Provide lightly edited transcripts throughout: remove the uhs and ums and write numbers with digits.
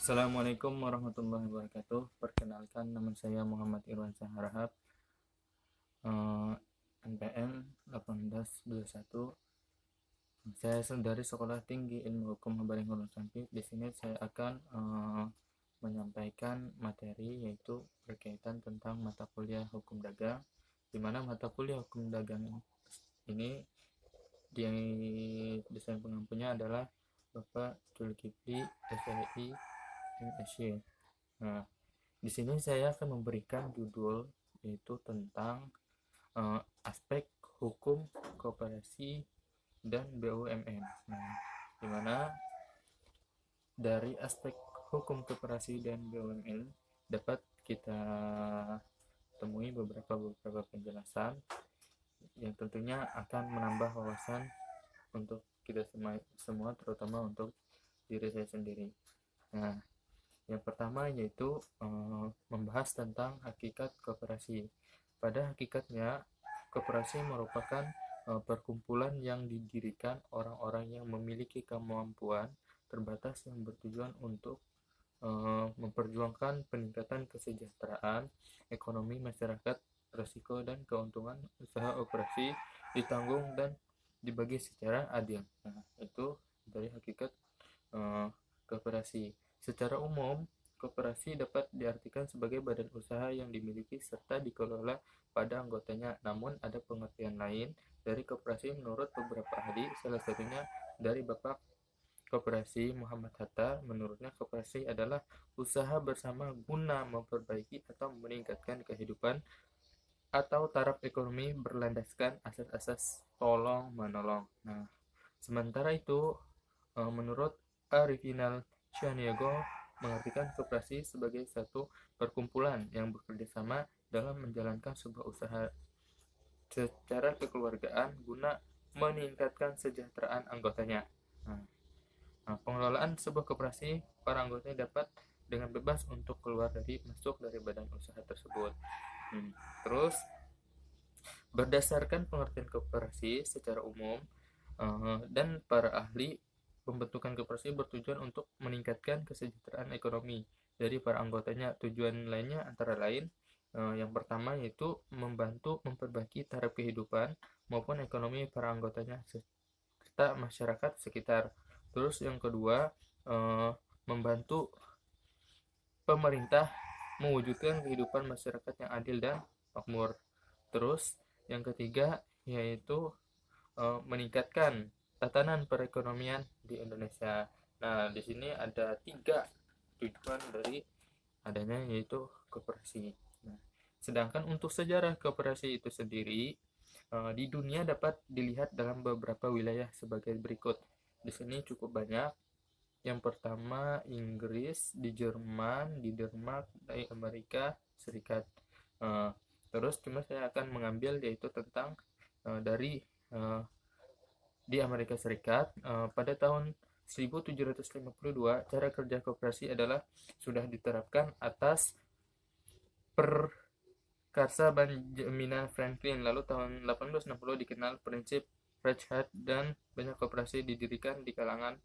Assalamualaikum warahmatullahi wabarakatuh. Perkenalkan, nama saya Muhammad Irwan Saharahap, NPM 1821. Saya dari Sekolah Tinggi Ilmu Hukum Habaring Hurun Sampit. Di sini saya akan menyampaikan materi, yaitu berkaitan tentang mata kuliah hukum dagang, di mana mata kuliah hukum dagang ini di desain pengampunya adalah Bapak Zulkifli SII MSy. Nah, di sini saya akan memberikan judul, yaitu tentang aspek hukum koperasi dan BUMN. Nah, di mana dari aspek hukum koperasi dan BUMN dapat kita temui beberapa penjelasan yang tentunya akan menambah wawasan untuk kita semua, terutama untuk diri saya sendiri. Nah, yang pertama yaitu membahas tentang hakikat koperasi. Pada hakikatnya, koperasi merupakan perkumpulan yang didirikan orang-orang yang memiliki kemampuan terbatas yang bertujuan untuk memperjuangkan peningkatan kesejahteraan ekonomi masyarakat. Risiko dan keuntungan usaha operasi ditanggung dan dibagi secara adil. Nah, itu dari hakikat koperasi. Secara umum, koperasi dapat diartikan sebagai badan usaha yang dimiliki serta dikelola pada anggotanya. Namun, ada pengertian lain dari koperasi menurut beberapa ahli, salah satunya dari Bapak Koperasi Muhammad Hatta. Menurutnya, koperasi adalah usaha bersama guna memperbaiki atau meningkatkan kehidupan atau taraf ekonomi berlandaskan asas-asas tolong-menolong. Nah, sementara itu, menurut Arifinal Syahniago mengartikan koperasi sebagai satu perkumpulan yang bekerja sama dalam menjalankan sebuah usaha secara kekeluargaan guna meningkatkan kesejahteraan anggotanya. Nah, pengelolaan sebuah koperasi, para anggotanya dapat dengan bebas untuk keluar dari masuk dari badan usaha tersebut. Terus, berdasarkan pengertian koperasi secara umum dan para ahli, pembentukan koperasi bertujuan untuk meningkatkan kesejahteraan ekonomi dari para anggotanya. Tujuan lainnya antara lain yang pertama yaitu membantu memperbaiki taraf kehidupan maupun ekonomi para anggotanya serta masyarakat sekitar. Terus yang kedua, membantu pemerintah mewujudkan kehidupan masyarakat yang adil dan makmur. Terus yang ketiga yaitu meningkatkan tatanan perekonomian di Indonesia. Nah, di sini ada 3 tujuan dari adanya, yaitu koperasi. Nah, sedangkan untuk sejarah koperasi itu sendiri di dunia dapat dilihat dalam beberapa wilayah sebagai berikut. Di sini cukup banyak. Yang pertama Inggris, di Jerman, di Denmark, di Amerika Serikat. Terus cuma saya akan mengambil yaitu tentang dari di Amerika Serikat. Pada tahun 1752 cara kerja koperasi adalah sudah diterapkan atas perkarsa Benjamin Franklin. Lalu tahun 1860 dikenal prinsip Reinhardt dan banyak koperasi didirikan di kalangan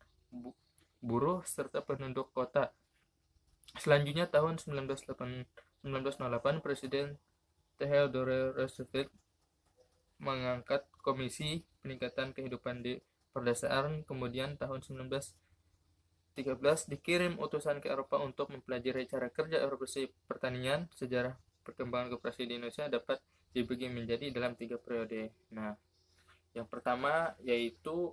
buruh serta penduduk kota. Selanjutnya tahun 1908 Presiden Theodore Roosevelt mengangkat Komisi Peningkatan Kehidupan di Perdesaan. Kemudian tahun 1913 dikirim utusan ke Eropa untuk mempelajari cara kerja operasi pertanian. Sejarah perkembangan koperasi di Indonesia dapat dibagi menjadi dalam 3 periode. Nah, yang pertama yaitu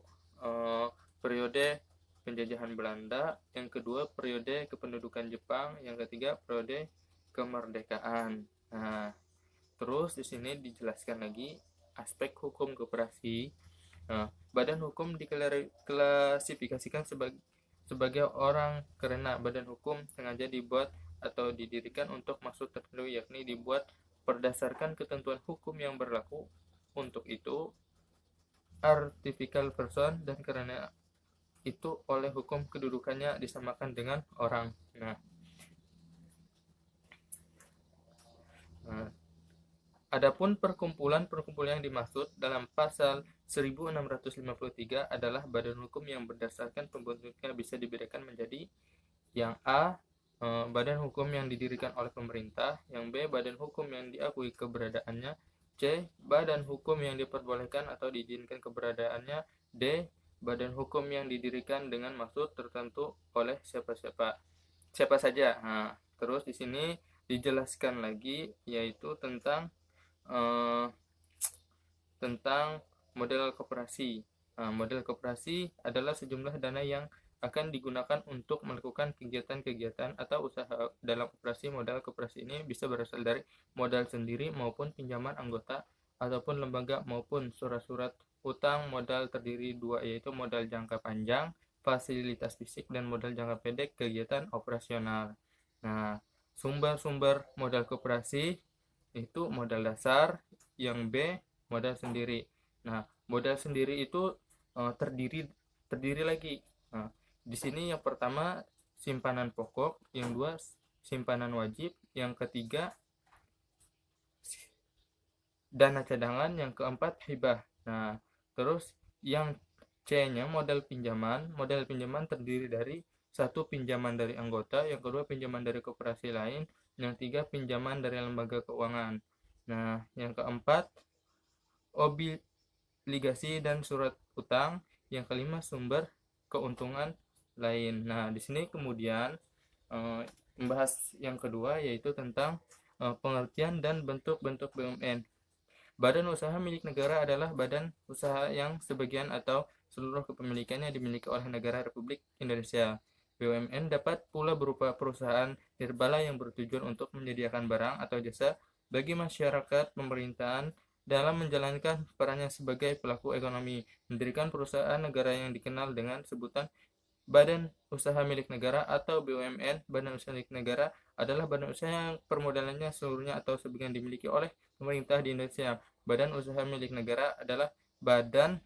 periode penjajahan Belanda, yang kedua periode kependudukan Jepang, yang ketiga periode kemerdekaan. Nah, terus di sini dijelaskan lagi aspek hukum koperasi. Badan hukum diklasifikasikan sebagai orang karena badan hukum sengaja dibuat atau didirikan untuk maksud tertentu, yakni dibuat berdasarkan ketentuan hukum yang berlaku. Untuk itu artificial person, dan karena itu oleh hukum kedudukannya disamakan dengan orang. Nah, adapun perkumpulan yang dimaksud dalam pasal 1653 adalah badan hukum yang berdasarkan pembentuknya bisa dibedakan menjadi Yang A, badan hukum yang didirikan oleh pemerintah. Yang B, badan hukum yang diakui keberadaannya. C, badan hukum yang diperbolehkan atau diizinkan keberadaannya. D, badan hukum yang didirikan dengan maksud tertentu oleh siapa saja. Nah, terus di sini dijelaskan lagi yaitu tentang eh, model koperasi. Nah, model koperasi adalah sejumlah dana yang akan digunakan untuk melakukan kegiatan-kegiatan atau usaha. Dalam operasi, modal koperasi ini bisa berasal dari modal sendiri maupun pinjaman anggota ataupun lembaga maupun surat-surat utang. Modal terdiri dua, yaitu modal jangka panjang, fasilitas fisik, dan modal jangka pendek, kegiatan operasional. Nah, sumber-sumber modal koperasi itu modal dasar, yang B modal sendiri. Nah, modal sendiri itu terdiri lagi. Nah, di sini yang pertama simpanan pokok, yang dua simpanan wajib, yang ketiga dana cadangan, yang keempat hibah. Nah, terus yang C-nya modal pinjaman. Modal pinjaman terdiri dari satu, pinjaman dari anggota, yang kedua pinjaman dari koperasi lain, yang tiga pinjaman dari lembaga keuangan. Nah, yang keempat obligasi dan surat utang, yang kelima sumber keuntungan lain. Nah, di sini kemudian membahas yang kedua yaitu tentang pengertian dan bentuk-bentuk BUMN. Badan usaha milik negara adalah badan usaha yang sebagian atau seluruh kepemilikannya dimiliki oleh negara Republik Indonesia. BUMN dapat pula berupa perusahaan nirbala yang bertujuan untuk menyediakan barang atau jasa bagi masyarakat pemerintahan dalam menjalankan perannya sebagai pelaku ekonomi. Mendirikan perusahaan negara yang dikenal dengan sebutan Badan Usaha Milik Negara atau BUMN. Badan Usaha Milik Negara adalah badan usaha yang permodalannya seluruhnya atau sebagian dimiliki oleh pemerintah di Indonesia. Badan Usaha Milik Negara adalah badan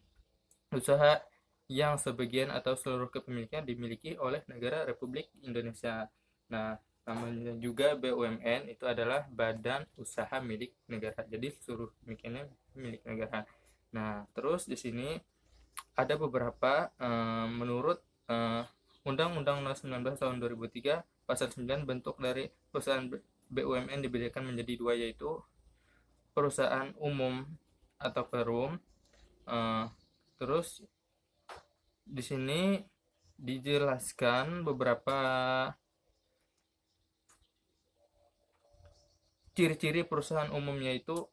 usaha yang sebagian atau seluruh kepemilikan dimiliki oleh negara Republik Indonesia. Nah, namanya juga BUMN itu adalah badan usaha milik negara. Jadi seluruh kepemilikannya milik negara. Nah, terus di sini ada beberapa menurut Undang-Undang Nomor 19 Tahun 2003 Pasal 9, bentuk dari perusahaan BUMN dibedakan menjadi dua, yaitu perusahaan umum atau perum. Terus di sini dijelaskan beberapa ciri-ciri perusahaan umum, yaitu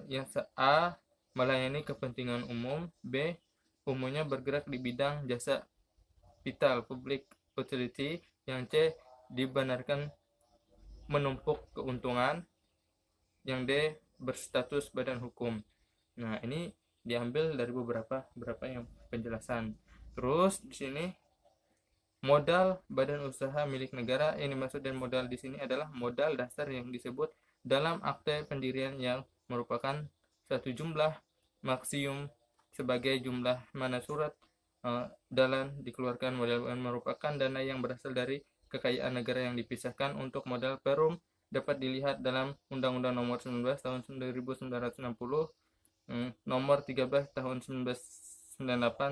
yang A, melayani kepentingan umum. B, umumnya bergerak di bidang jasa vital public utility. Yang C, dibenarkan menumpuk keuntungan. Yang D, berstatus badan hukum. Nah, ini diambil dari beberapa yang penjelasan. Terus di sini modal badan usaha milik negara, yang dimaksud dan modal di sini adalah modal dasar yang disebut dalam akte pendirian, yang merupakan satu jumlah maksimum sebagai jumlah mana surat dalam dikeluarkan. Modal merupakan dana yang berasal dari kekayaan negara yang dipisahkan. Untuk modal perum dapat dilihat dalam Undang-Undang Nomor 19 Tahun 1960, Nomor 13 Tahun 1998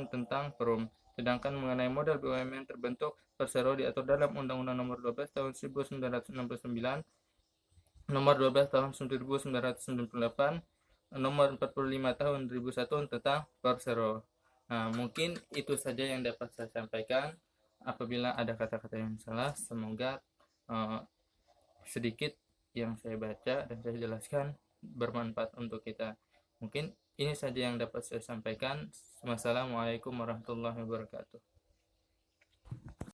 tentang perum. Sedangkan mengenai modal BUMN terbentuk persero diatur dalam Undang-Undang Nomor 12 Tahun 1969, Nomor 12 Tahun 1998, Nomor 45 Tahun 2001 tentang persero. Nah, mungkin itu saja yang dapat saya sampaikan. Apabila ada kata-kata yang salah, semoga sedikit yang saya baca dan saya jelaskan bermanfaat untuk kita. Mungkin ini saja yang dapat saya sampaikan. Wassalamualaikum warahmatullahi wabarakatuh.